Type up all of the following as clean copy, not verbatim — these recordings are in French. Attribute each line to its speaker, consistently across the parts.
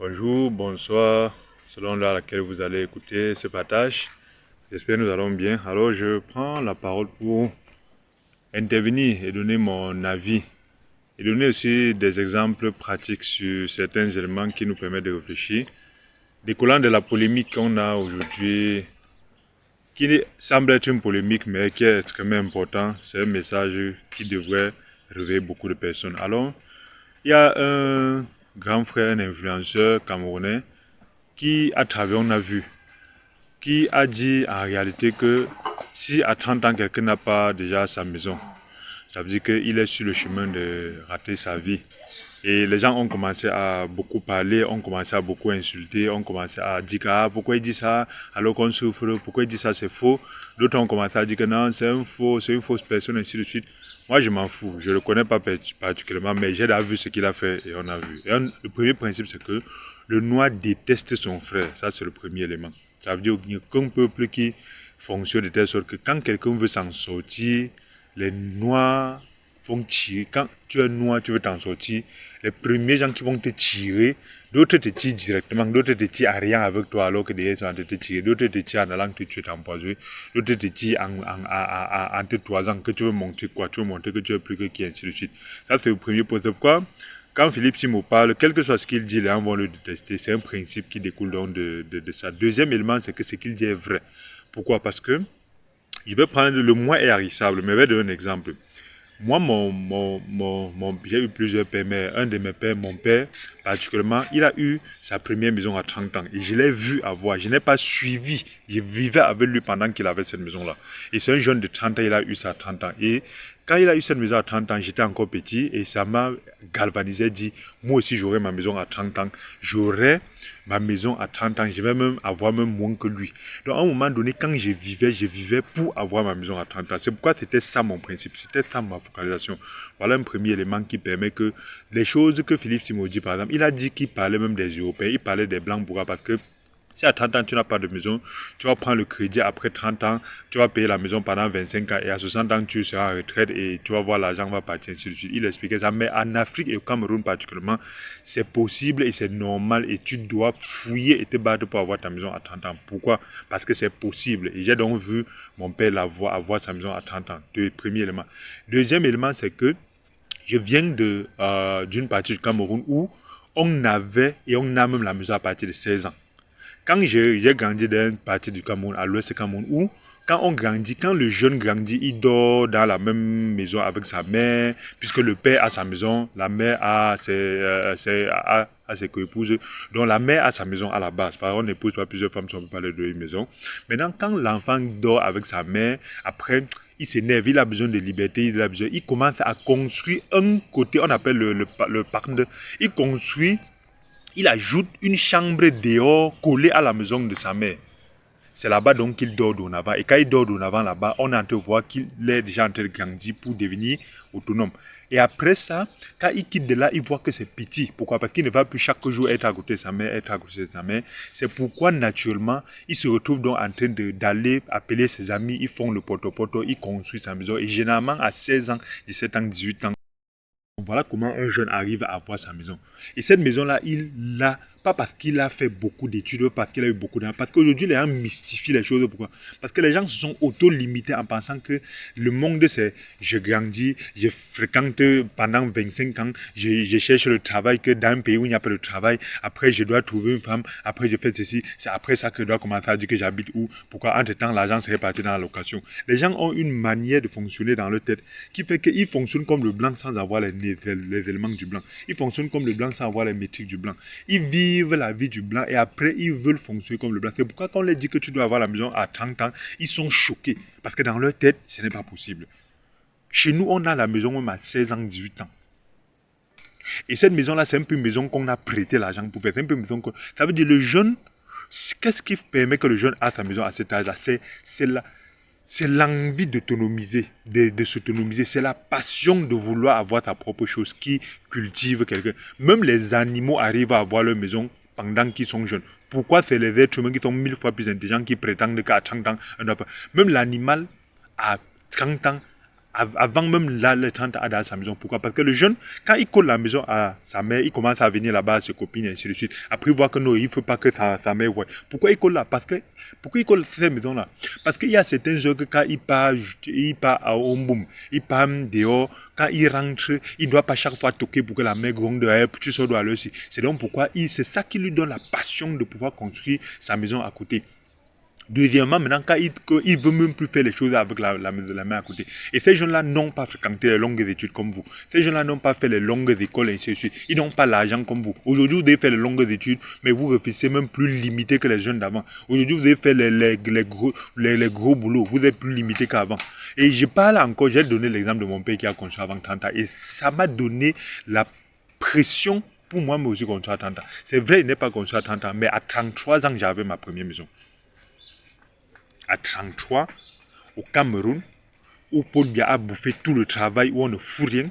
Speaker 1: Bonjour, bonsoir, selon l'heure à laquelle vous allez écouter ce partage. J'espère que nous allons bien. Alors, je prends la parole pour intervenir et donner mon avis et donner aussi des exemples pratiques sur certains éléments qui nous permettent de réfléchir. Découlant de la polémique qu'on a aujourd'hui, qui semble être une polémique mais qui est extrêmement important, c'est un message qui devrait réveiller beaucoup de personnes. Alors, il y a un grand frère, un influenceur camerounais qui, à travers, on a vu, qui a dit en réalité que si à 30 ans quelqu'un n'a pas déjà sa maison, ça veut dire qu'il est sur le chemin de rater sa vie. Et les gens ont commencé à beaucoup parler, ont commencé à beaucoup insulter, ont commencé à dire que, pourquoi il dit ça alors qu'on souffre, pourquoi il dit ça c'est faux. D'autres ont commencé à dire que non c'est un faux, c'est une fausse personne, ainsi de suite. Moi je m'en fous, je ne le connais pas particulièrement, mais j'ai déjà vu ce qu'il a fait et on a vu. Le premier principe c'est que le noir déteste son frère, ça c'est le premier élément. Ça veut dire qu'il n'y a qu'un peuple qui fonctionne de telle sorte que quand quelqu'un veut s'en sortir, les noirs vont tirer. Quand tu es noir, tu veux t'en sortir, les premiers gens qui vont te tirer, d'autres te tirent directement, d'autres te tirent à rien avec toi alors que derrière ils sont en train de te tirer, d'autres te tirent en allant que tu es empoisonné, d'autres te tirent en te toisant que tu veux montrer quoi, tu veux montrer que tu es plus que qui, ainsi de suite. Ça c'est le premier point. Pourquoi quand Philippe Simo parle, quel que soit ce qu'il dit, les gens vont le détester. C'est un principe qui découle donc de ça. Deuxième élément, c'est que ce qu'il dit est vrai. Pourquoi? Parce que il veut prendre le moins est haïssable. Mais je vais donner un exemple. Moi, j'ai eu plusieurs pères, mais un de mes pères, mon père, particulièrement, il a eu sa première maison à 30 ans. Et je l'ai vu avoir. Je n'ai pas suivi. Je vivais avec lui pendant qu'il avait cette maison-là. Et c'est un jeune de 30 ans, il a eu ça à 30 ans. Et quand il a eu cette maison à 30 ans, j'étais encore petit et ça m'a galvanisé, dit, moi aussi j'aurai ma maison à 30 ans. J'aurai ma maison à 30 ans. Je vais même avoir même moins que lui. Donc à un moment donné, quand je vivais pour avoir ma maison à 30 ans. C'est pourquoi c'était ça mon principe. C'était ça ma focalisation. Voilà un premier élément qui permet que les choses que Philippe Simo dit, par exemple, il a dit qu'il parlait même des Européens, il parlait des Blancs. Pourquoi? Parce que si à 30 ans tu n'as pas de maison, tu vas prendre le crédit après 30 ans, tu vas payer la maison pendant 25 ans et à 60 ans tu seras en retraite et tu vas voir l'argent va partir ainsi de suite. Il expliquait ça, mais en Afrique et au Cameroun particulièrement, c'est possible et c'est normal et tu dois fouiller et te battre pour avoir ta maison à 30 ans. Pourquoi? Parce que c'est possible. Et j'ai donc vu mon père avoir sa maison à 30 ans. Premier élément. Deuxième élément, c'est que je viens d'une partie du Cameroun où on avait et on a même la maison à partir de 16 ans. Quand j'ai grandi dans une partie du Cameroun, à l'ouest du Cameroun, où quand on grandit, quand le jeune grandit, il dort dans la même maison avec sa mère, puisque le père a sa maison, la mère a ses co-épouses. Donc la mère a sa maison à la base. Par exemple, on n'épouse pas plusieurs femmes si on peut parler de une maison. Maintenant, quand l'enfant dort avec sa mère, après, il s'énerve, il a besoin de liberté, il commence à construire un côté, on appelle le parc de, il construit, il ajoute une chambre dehors collée à la maison de sa mère. C'est là-bas donc qu'il dort dorénavant. Et quand il dort dorénavant là-bas, on est en train de voir qu'il est déjà en train de grandir pour devenir autonome. Et après ça, quand il quitte de là, il voit que c'est petit. Pourquoi? Parce qu'il ne va plus chaque jour être à côté de sa mère, être à côté de sa mère. C'est pourquoi naturellement, il se retrouve donc en train d'aller appeler ses amis. Ils font le porte-porte, ils construisent sa maison. Et généralement, à 16 ans, 17 ans, 18 ans, voilà comment un jeune arrive à avoir sa maison. Et cette maison-là, il l'a pas parce qu'il a fait beaucoup d'études, parce qu'il a eu beaucoup d'argent. Parce qu'aujourd'hui, les gens mystifient les choses. Pourquoi? Parce que les gens se sont auto-limités en pensant que le monde, c'est je grandis, je fréquente pendant 25 ans, je cherche le travail, que dans un pays où il n'y a pas de travail, après je dois trouver une femme, après je fais ceci, c'est après ça que je dois commencer à dire que j'habite où. Pourquoi? Entre-temps, l'argent serait parti dans la location. Les gens ont une manière de fonctionner dans leur tête qui fait qu'ils fonctionnent comme le blanc sans avoir les éléments du blanc. Ils fonctionnent comme le blanc sans avoir les métriques du blanc. Ils vivent la vie du blanc et après ils veulent fonctionner comme le blanc. C'est pourquoi quand on leur dit que tu dois avoir la maison à 30 ans, ils sont choqués. Parce que dans leur tête, ce n'est pas possible. Chez nous, on a la maison même à 16 ans, 18 ans. Et cette maison-là, c'est un peu une maison qu'on a prêté l'argent pour faire. C'est un peu une maison que... Ça veut dire le jeune, qu'est-ce qui permet que le jeune a sa maison à cet âge-là? C'est l'envie d'autonomiser, de s'autonomiser. C'est la passion de vouloir avoir ta propre chose qui cultive quelqu'un. Même les animaux arrivent à avoir leur maison pendant qu'ils sont jeunes. Pourquoi c'est les êtres humains qui sont 1000 fois plus intelligents qui prétendent qu'à 30 ans, on n'a pas. Même l'animal, à 30 ans, avant même là, les 30 ans dans sa maison. Pourquoi? Parce que le jeune, quand il colle la maison à sa mère, il commence à venir là-bas à ses copines et ainsi de suite. Après, il voit que non, il ne faut pas que sa mère voie. Pourquoi il colle là? Pourquoi il colle cette maison-là? Parce qu'il y a certains jeux que quand il part à Omboum, il part dehors, quand il rentre, il ne doit pas chaque fois toquer pour que la mère gronde, tu sors de là aussi. C'est donc pourquoi c'est ça qui lui donne la passion de pouvoir construire sa maison à côté. Deuxièmement, maintenant, quand il veut même plus faire les choses avec la main à côté. Et ces gens-là n'ont pas fréquenté les longues études comme vous. Ces gens-là n'ont pas fait les longues écoles et ainsi de suite. Ils n'ont pas l'argent comme vous. Aujourd'hui, vous devez faire les longues études, mais vous refusez même plus limité que les jeunes d'avant. Aujourd'hui, vous devez faire les gros boulots. Vous êtes plus limité qu'avant. Et je parle encore, j'ai donné l'exemple de mon père qui a construit avant 30 ans. Et ça m'a donné la pression pour moi, mais aussi construire à 30 ans. C'est vrai, il n'est pas construit à 30 ans, mais à 33 ans, j'avais ma première maison. À 33, au Cameroun, où Paul Biya a bouffé tout le travail, où on ne fout rien,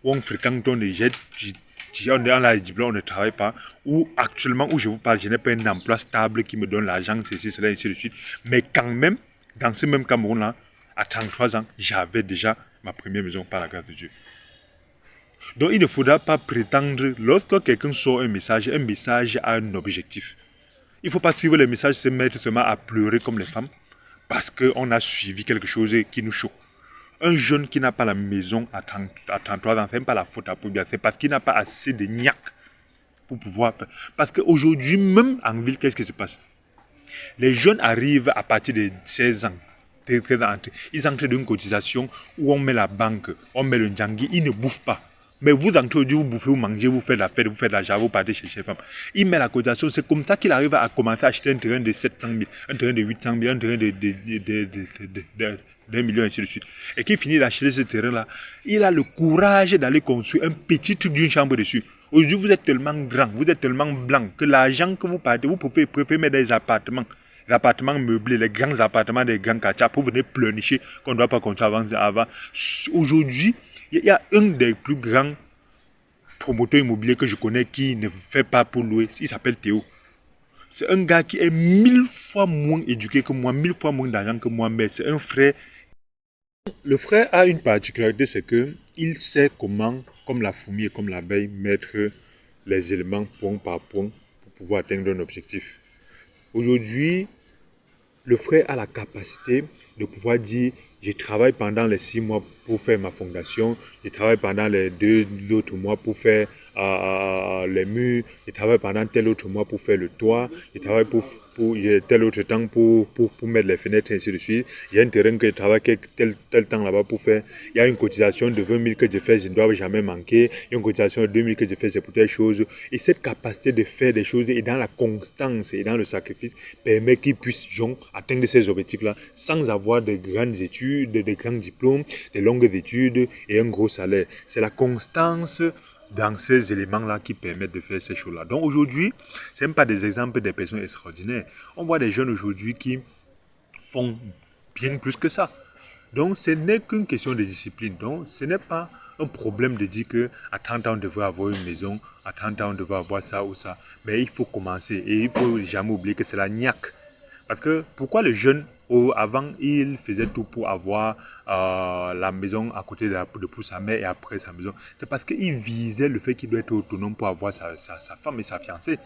Speaker 1: où on fréquente, on ne jette, on est dans la diplôme, on ne travaille pas, où actuellement, où je vous parle, je n'ai pas un emploi stable qui me donne l'argent, ceci, cela, ainsi de suite. Mais quand même, dans ce même Cameroun-là, à 33 ans, j'avais déjà ma première maison par la grâce de Dieu. Donc il ne faudra pas prétendre, lorsque quelqu'un sort un message a un objectif. Il ne faut pas suivre les messages, se mettre seulement à pleurer comme les femmes, parce qu'on a suivi quelque chose qui nous choque. Un jeune qui n'a pas la maison à 33 ans, ce n'est pas la faute à Poubia, c'est parce qu'il n'a pas assez de niaque pour pouvoir faire. Parce qu'aujourd'hui, même en ville, qu'est-ce qui se passe? Les jeunes arrivent à partir de 16 ans. Ils entrent d'une cotisation où on met la banque, on met le ndjangui, ils ne bouffent pas. Mais vous entrez aujourd'hui, vous bouffez, vous mangez, vous faites la fête, vous faites l'argent, vous partez chez les femmes. Il met la cotisation, c'est comme ça qu'il arrive à commencer à acheter un terrain de 700 000, un terrain de 800 000, un terrain d'un million, ainsi de suite. Et qu'il finit d'acheter ce terrain-là, il a le courage d'aller construire un petit truc d'une chambre dessus. Aujourd'hui, vous êtes tellement grand, vous êtes tellement blanc que l'argent que vous partez, vous préférez mettre des appartements. Les appartements meublés, les grands appartements des grands quartiers pour venir pleurnicher qu'on ne doit pas construire avant. Aujourd'hui, il y a un des plus grands promoteurs immobiliers que je connais qui ne fait pas pour louer. Il s'appelle Théo. C'est un gars qui est 1000 fois moins éduqué que moi, 1000 fois moins d'argent que moi, mais c'est un frère. Le frère a une particularité, c'est que il sait comment, comme la fourmi et comme l'abeille, mettre les éléments point par point pour pouvoir atteindre un objectif. Aujourd'hui, le frère a la capacité de pouvoir dire, je travaille pendant les 6 mois pour faire ma fondation, je travaille pendant les 2 autres mois pour faire les murs, je travaille pendant tel autre mois pour faire le toit, je travaille pour tel autre temps pour mettre les fenêtres, ainsi de suite. J'ai un terrain que je travaille tel temps là-bas pour faire. Il y a une cotisation de 20 000 que je fais, je ne dois jamais manquer. Il y a une cotisation de 2 000 que je fais, c'est pour telle chose. Et cette capacité de faire des choses et dans la constance et dans le sacrifice permet qu'ils puissent atteindre ces objectifs-là sans avoir de grandes études, de grands diplômes, de longues études et un gros salaire. C'est la constance dans ces éléments-là qui permettent de faire ces choses-là. Donc aujourd'hui, ce n'est pas des exemples des personnes extraordinaires. On voit des jeunes aujourd'hui qui font bien plus que ça. Donc ce n'est qu'une question de discipline. Donc ce n'est pas un problème de dire qu'à 30 ans on devrait avoir une maison, à 30 ans on devrait avoir ça ou ça. Mais il faut commencer et il ne faut jamais oublier que c'est la niaque. Parce que pourquoi les jeunes, avant, ils faisaient tout pour avoir la maison à côté de pour sa mère et après sa maison. C'est parce qu'ils visaient le fait qu'il doit être autonome pour avoir sa femme et sa fiancée.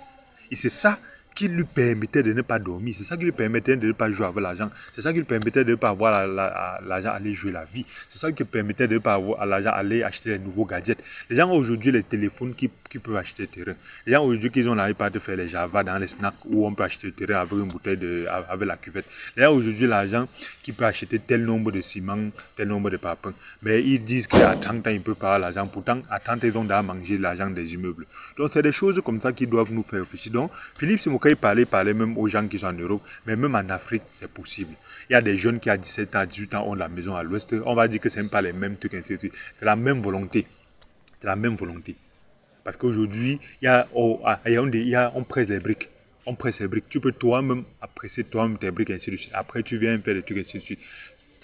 Speaker 1: Et c'est ça qui lui permettait de ne pas dormir. C'est ça qui lui permettait de ne pas jouer avec l'argent. C'est ça qui lui permettait de ne pas avoir l'argent aller jouer la vie. C'est ça qui lui permettait de ne pas avoir l'argent aller acheter les nouveaux gadgets. Les gens aujourd'hui, les téléphones qui peuvent acheter le terrain. Les gens aujourd'hui, qui ont l'iPad de faire les Java dans les snacks où on peut acheter le terrain avec une bouteille avec la cuvette. Les gens aujourd'hui, l'argent qui peut acheter tel nombre de ciment, tel nombre de parpaings. Mais ils disent qu'à 30 ans, ils peuvent pas avoir l'argent. Pourtant, à 30 ans, ils ont déjà mangé l'argent des immeubles. Donc, c'est des choses comme ça qui doivent nous faire réfléchir. Donc, Philippe Simoka, il parlait même aux gens qui sont en Europe, mais même en Afrique, c'est possible. Il y a des jeunes qui, à 17 ans, 18 ans, ont la maison à l'ouest. On va dire que ce n'est pas les mêmes trucs. C'est la même volonté. C'est la même volonté. Parce qu'aujourd'hui, on presse les briques. On presse les briques. Tu peux toi-même presser toi-même tes briques, ainsi de suite. Après, tu viens faire des trucs, ainsi de suite.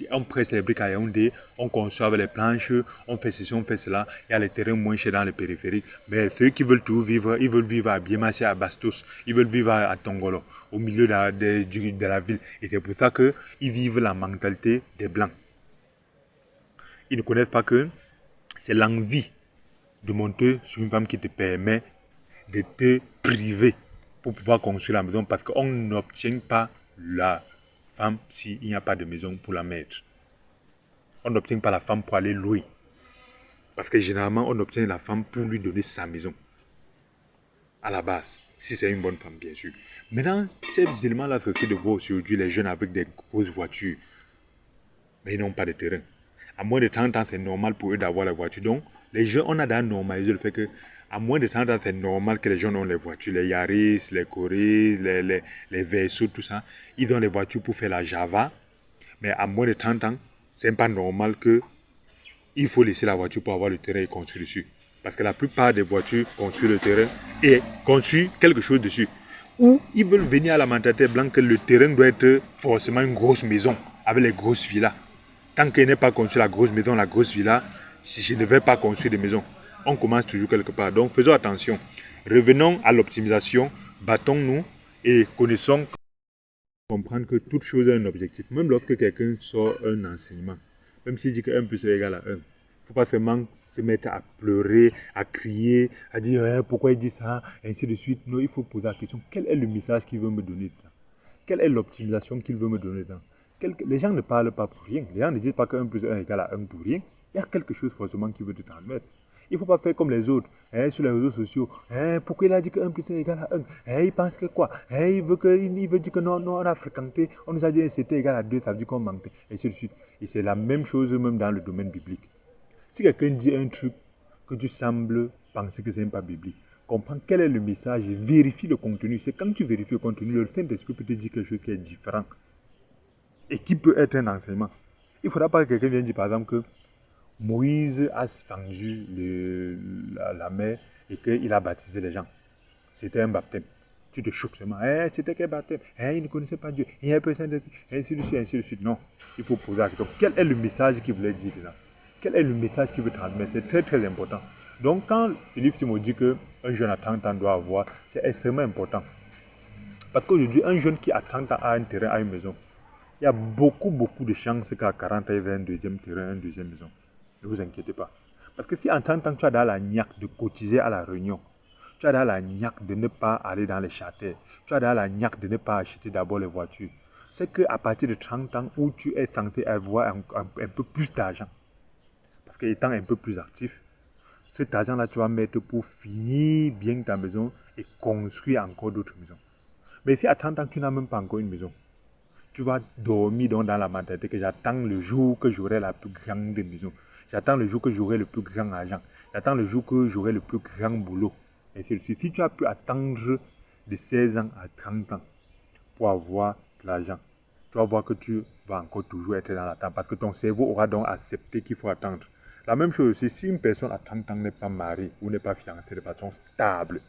Speaker 1: On presse les briques à Yaoundé, on construit avec les planches, on fait ceci, on fait cela. Il y a les terrains moins chers dans les périphériques. Mais ceux qui veulent tout vivre, ils veulent vivre à Biémassé, à Bastos. Ils veulent vivre à Tongolo, au milieu de la ville. Et c'est pour ça qu'ils vivent la mentalité des Blancs. Ils ne connaissent pas que c'est l'envie de monter sur une femme qui te permet de te priver pour pouvoir construire la maison parce qu'on n'obtient pas la femme s'il n'y a pas de maison pour la mettre. On n'obtient pas la femme pour aller louer. Parce que généralement, on obtient la femme pour lui donner sa maison. À la base. Si c'est une bonne femme, bien sûr. Maintenant, ces éléments-là, c'est aussi de voir aujourd'hui les jeunes avec des grosses voitures. Mais ils n'ont pas de terrain. À moins de 30 ans, c'est normal pour eux d'avoir la voiture. Donc, les jeunes, on a déjà normalisé le fait que à moins de 30 ans, c'est normal que les gens ont les voitures. Les Yaris, les Corée, les Verso, tout ça. Ils ont les voitures pour faire la Java. Mais à moins de 30 ans, c'est pas normal que il faut laisser la voiture pour avoir le terrain et construire dessus. Parce que la plupart des voitures construisent le terrain et construisent quelque chose dessus. Ou ils veulent venir à la mentalité blanche que le terrain doit être forcément une grosse maison avec les grosses villas. Tant qu'il n'est pas construit la grosse maison, la grosse villa, si je ne vais pas construire de maison. On commence toujours quelque part. Donc faisons attention. Revenons à l'optimisation. Battons-nous et connaissons comprendre que toute chose a un objectif. Même lorsque quelqu'un sort un enseignement, même s'il dit que 1 plus 1 égale à 1, il ne faut pas seulement se mettre à pleurer, à crier, à dire pourquoi il dit ça, et ainsi de suite. Non, il faut poser la question, quel est le message qu'il veut me donner dedans? Quelle est l'optimisation qu'il veut me donner dedans? Les gens ne parlent pas pour rien. Les gens ne disent pas que 1 plus 1 égale à 1 pour rien. Il y a quelque chose forcément qui veut te transmettre. Il ne faut pas faire comme les autres, sur les réseaux sociaux. Pourquoi il a dit que 1 plus 1 égale à 1? Il pense que quoi? Il veut dire que non, on a fréquenté, on nous a dit que c'était égal à 2, ça veut dire qu'on manquait, et ainsi de suite. Et c'est la même chose même dans le domaine biblique. Si quelqu'un dit un truc que tu sembles penser que ce n'est pas biblique, comprends quel est le message, vérifie le contenu. C'est quand tu vérifies le contenu, le Saint-Esprit peut te dire quelque chose qui est différent et qui peut être un enseignement. Il ne faudra pas que quelqu'un vienne dire par exemple que Moïse a fendu la mer et qu'il a baptisé les gens. C'était un baptême. Tu te choques seulement. C'était quel baptême? Il ne connaissait pas Dieu. Il y a un peu ainsi de suite, ainsi de suite. Non. Il faut poser la question. Quel est le message qu'il voulait dire là? Quel est le message qu'il veut transmettre? C'est très très important. Donc quand Philippe Simo dit qu'un jeune à 30 ans doit avoir, c'est extrêmement important. Parce qu'aujourd'hui, un jeune qui à 30 ans a un terrain, a une maison, il y a beaucoup de chances qu'à 40 ans, il ait un deuxième terrain, une deuxième maison. Ne vous inquiétez pas. Parce que si en 30 ans, tu as dans la niaque de cotiser à la réunion, tu as dans la niaque de ne pas aller dans les châtaignes, tu as dans la niaque de ne pas acheter d'abord les voitures, c'est qu'à partir de 30 ans où tu es censé avoir un peu plus d'argent, parce qu'étant un peu plus actif, cet argent-là, tu vas mettre pour finir bien ta maison et construire encore d'autres maisons. Mais si à 30 ans, tu n'as même pas encore une maison, tu vas dormir donc dans la mentalité que j'attends le jour que j'aurai la plus grande maison. J'attends le jour que j'aurai le plus grand argent. J'attends le jour que j'aurai le plus grand boulot. Et si tu as pu attendre de 16 ans à 30 ans pour avoir de l'argent, tu vas voir que tu vas encore toujours être dans l'attente parce que ton cerveau aura donc accepté qu'il faut attendre. La même chose aussi, si une personne à 30 ans n'est pas mariée ou n'est pas fiancée de façon stable,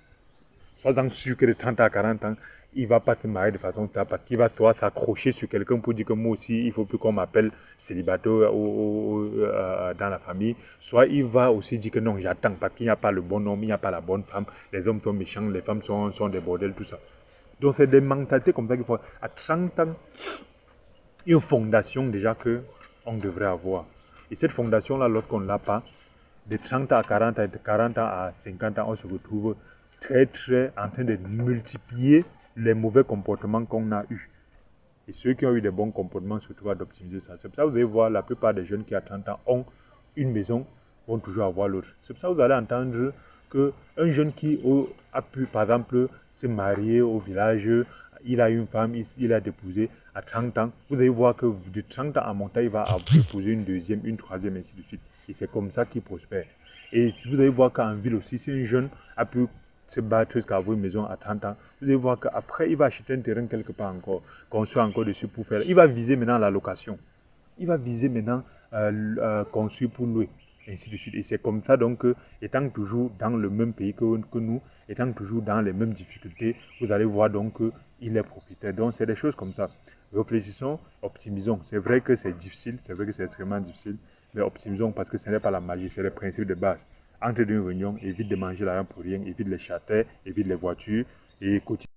Speaker 1: sois-en sûr que de 30 à 40 ans, il ne va pas se marier de façon stable parce qu'il va soit s'accrocher sur quelqu'un pour dire que moi aussi, il ne faut plus qu'on m'appelle célibataire dans la famille. Soit il va aussi dire que non, j'attends parce qu'il n'y a pas le bon homme, il n'y a pas la bonne femme. Les hommes sont méchants, les femmes sont des bordels, tout ça. Donc c'est des mentalités comme ça qu'il faut. À 30 ans, une fondation déjà qu'on devrait avoir. Et cette fondation-là, lorsqu'on ne l'a pas, de 30 à 40 ans, de 40 ans à 50 ans, on se retrouve très en train de multiplier les mauvais comportements qu'on a eus. Et ceux qui ont eu des bons comportements se retrouvent à d'optimiser ça. C'est pour ça que vous allez voir la plupart des jeunes qui à 30 ans ont une maison, vont toujours avoir l'autre. C'est pour ça que vous allez entendre qu'un jeune qui a pu, par exemple, se marier au village, il a une femme, il a épousé à 30 ans, vous allez voir que de 30 ans à monter, il va épouser une deuxième, une troisième, ainsi de suite. Et c'est comme ça qu'il prospère. Et si vous allez voir qu'en ville aussi, si un jeune a pu se battre jusqu'à avoir une maison à 30 ans, vous allez voir qu'après, il va acheter un terrain quelque part encore, construire encore dessus pour faire. Il va viser maintenant la location. Il va viser maintenant construire pour louer, ainsi de suite. Et c'est comme ça, donc, étant toujours dans le même pays que nous, étant toujours dans les mêmes difficultés, vous allez voir donc qu'il est propriétaire. Donc, c'est des choses comme ça. Réfléchissons, optimisons. C'est vrai que c'est difficile, c'est vrai que c'est extrêmement difficile, mais optimisons parce que ce n'est pas la magie, c'est le principe de base. Entre d'une réunion, évite de manger l'argent pour rien, évite les châtaignes, évite les voitures et continue.